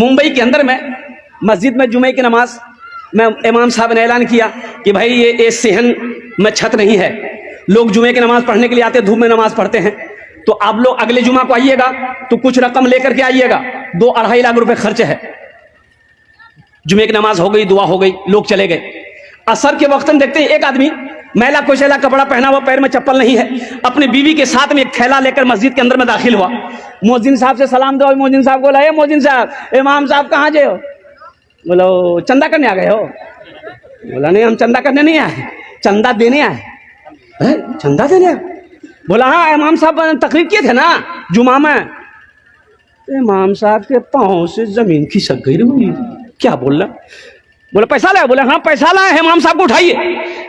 मुंबई के अंदर में मस्जिद में जुमे की नमाज में इमाम साहब ने ऐलान किया कि भाई ये सेहन में छत नहीं है, लोग जुमे की नमाज पढ़ने के लिए आते, धूप में नमाज पढ़ते हैं, तो आप लोग अगले जुमा को आइएगा तो कुछ रकम लेकर के आइएगा, 2-2.5 लाख रुपए खर्च है। जुमे की नमाज हो गई, दुआ हो गई, लोग चले गए। असर के वक्त हम देखते हैं एक आदमी मैला कुचैला कपड़ा पहना हुआ, पैर में चप्पल नहीं है, अपनी बीवी के साथ में एक थैला लेकर मस्जिद के अंदर में दाखिल हुआ। मोहजिन साहब से सलाम दो। मोहजिन साहब बोला, ए मोहजिन साहब, इमाम साहब कहाँ गए हो? बोलो चंदा करने आ गए हो? बोला नहीं, हम चंदा करने नहीं आए, चंदा देने आए। चंदा देने आए? बोला हाँ, इमाम साहब तकरीर किए थे ना जुमा में। इमाम साहब के पाँव से जमीन खिसक गई। क्या बोल रहा? बोले पैसा लाए? बोले हाँ पैसा लाए, इमाम साहब को उठाइए।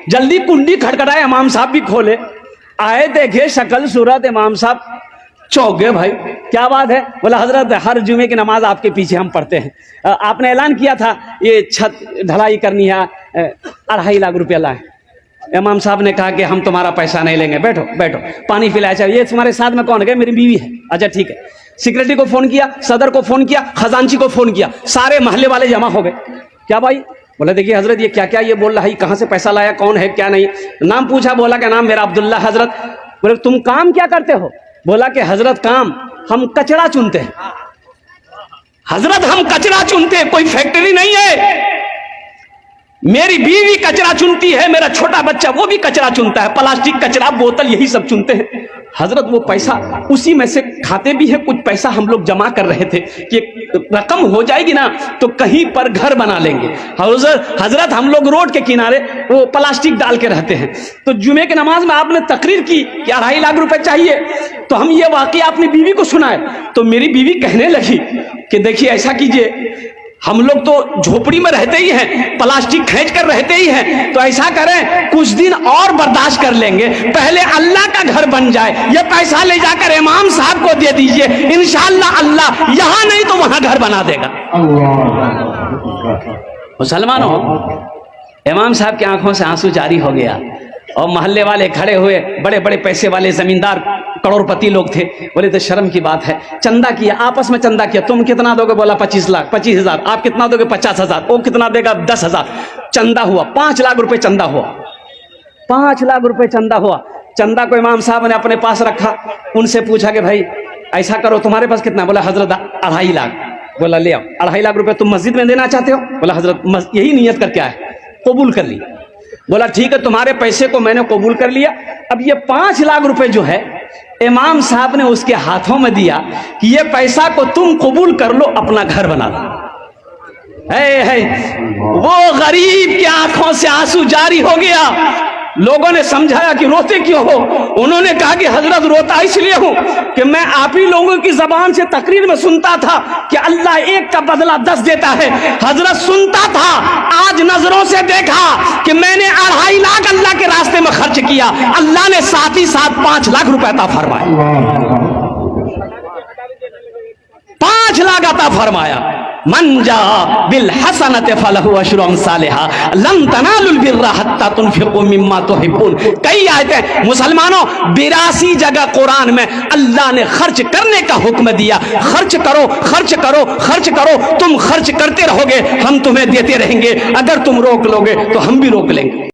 जल्दी कुंडी खटखटाए, इमाम साहब भी खोले, आए, देखे शक्ल सूरत, इमाम साहब चौंक गए। भाई क्या बात है? बोला हजरत हर जुमे की नमाज आपके पीछे हम पढ़ते हैं, आपने ऐलान किया था ये छत ढलाई करनी है, 2.5 लाख रुपया लाए। इमाम साहब ने कहा कि हम तुम्हारा पैसा नहीं लेंगे, बैठो बैठो, पानी पिलाया चाहिए। ये तुम्हारे साथ में कौन है? मेरी बीवी है। अच्छा ठीक है। सिक्योरिटी को फोन किया, सदर को फोन किया, खजांची को फोन किया, सारे मोहल्ले वाले जमा हो गए। क्या भाई? बोला देखिए हजरत ये क्या क्या ये बोल रहा है, कहाँ से पैसा लाया, कौन है क्या नहीं। नाम पूछा, बोला क्या नाम मेरा अब्दुल्ला। हजरत बोले तुम काम क्या करते हो? बोला कि हजरत काम हम कचरा चुनते हैं। हजरत हम कचरा चुनते हैं, कोई फैक्ट्री नहीं है। मेरी बीवी कचरा चुनती है, मेरा छोटा बच्चा वो भी कचरा चुनता है, प्लास्टिक कचरा बोतल यही सब चुनते हैं। हजरत वो पैसा उसी में से खाते भी है, कुछ पैसा हम लोग जमा कर रहे थे कि रकम हो जाएगी ना तो कहीं पर घर बना लेंगे। हजरत हम लोग रोड के किनारे वो प्लास्टिक डाल के रहते हैं। तो जुमे की नमाज में आपने तकरीर की कि 2.5 लाख रुपए चाहिए, तो हम ये वाकया अपनी बीवी को सुनाए। तो मेरी बीवी कहने लगी कि देखिए ऐसा कीजिए, हम लोग तो झोपड़ी में रहते ही हैं, प्लास्टिक खींच कर रहते ही हैं, तो ऐसा करें कुछ दिन और बर्दाश्त कर लेंगे, पहले अल्लाह का घर बन जाए, ये पैसा ले जाकर इमाम साहब को दे दीजिए, इंशाअल्लाह अल्लाह यहाँ नहीं तो वहां घर बना देगा। मुसलमानों, इमाम साहब की आंखों से आंसू जारी हो गया और मोहल्ले वाले खड़े हुए, बड़े बड़े पैसे वाले जमींदार करोड़पति लोग थे। बोले तो शर्म की बात है, चंदा किया, आपस में चंदा किया, तुम कितना दोगे? बोला 25 लाख, 25,000। आप कितना दोगे? 50,000। वो कितना देगा? 10,000। चंदा हुआ 5 लाख रुपए, चंदा हुआ 5 लाख रुपए चंदा हुआ। चंदा को इमाम साहब ने अपने पास रखा, उनसे पूछा कि भाई ऐसा करो तुम्हारे पास कितना? बोला हजरत 2.5 लाख। बोला ले आओ 2.5 लाख रुपए, तुम मस्जिद में देना चाहते हो? बोला हजरत यही नियत करके आए, कबूल कर ली। बोला ठीक है, तुम्हारे पैसे को मैंने कबूल कर लिया। अब ये 5 लाख रुपए जो है इमाम साहब ने उसके हाथों में दिया कि ये पैसा को तुम कबूल कर लो, अपना घर बना लो। वो गरीब की आंखों से आंसू जारी हो गया। लोगों ने समझाया कि रोते क्यों हो? उन्होंने कहा कि हजरत रोता इसलिए हूं कि मैं आप ही लोगों की जबान से तकरीर में सुनता था कि अल्लाह एक का बदला 10 देता है। हजरत सुनता था, आज नजरों से देखा कि मैंने 2.5 लाख अल्लाह के रास्ते में खर्च किया, अल्लाह ने साथ ही साथ 5 लाख रुपए अता फरमाया। 5 लाख अता फरमाया। मन जा बिल हसनत फलहु अशरु अमसालिहा लन तनालुल बिर्रा हत्ता तुनफिकू मिम्मा तुहिब्बून। कई आयतें मुसलमानों 82 जगह कुरान में अल्लाह ने खर्च करने का हुक्म दिया। खर्च करो, खर्च करो, खर्च करो। तुम खर्च करते रहोगे, हम तुम्हें देते रहेंगे। अगर तुम रोक लोगे तो हम भी रोक लेंगे।